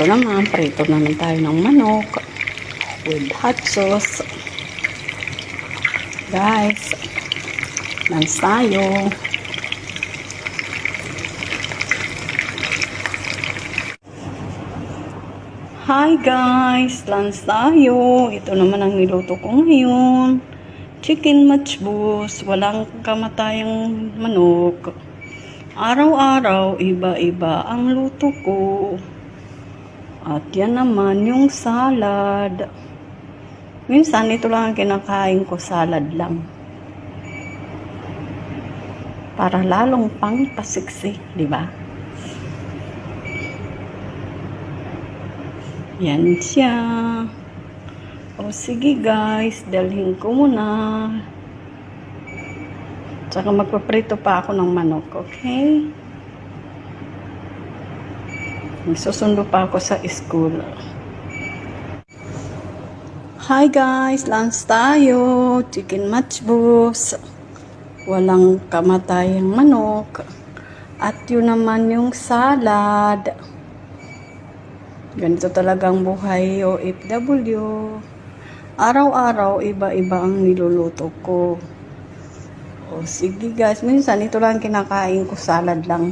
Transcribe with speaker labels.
Speaker 1: ito naman, prito naman tayo ng manok with hot sauce. Guys, lunch tayo. Hi guys, lunch tayo. Ito naman ang niluto ko ngayon. Chicken matchbus, walang kamatayang manok. Araw-araw, iba-iba ang luto ko. At yan naman yung salad. Minsan, ito lang ang kinakain ko, salad lang. Para lalong pang pasiksi, di ba? Yan siya. O sige guys, dalhin ko muna. Tsaka magpaprito pa ako ng manok, okay? Magsusundo pa ako sa school. Hi guys, lunch tayo. Chicken matchbus. Walang kamatayang manok. At yun naman yung salad. Ganito talagang buhay OFW. Araw-araw, iba-iba ang niluluto ko. O sige guys, minsan ito lang kinakain ko, salad lang.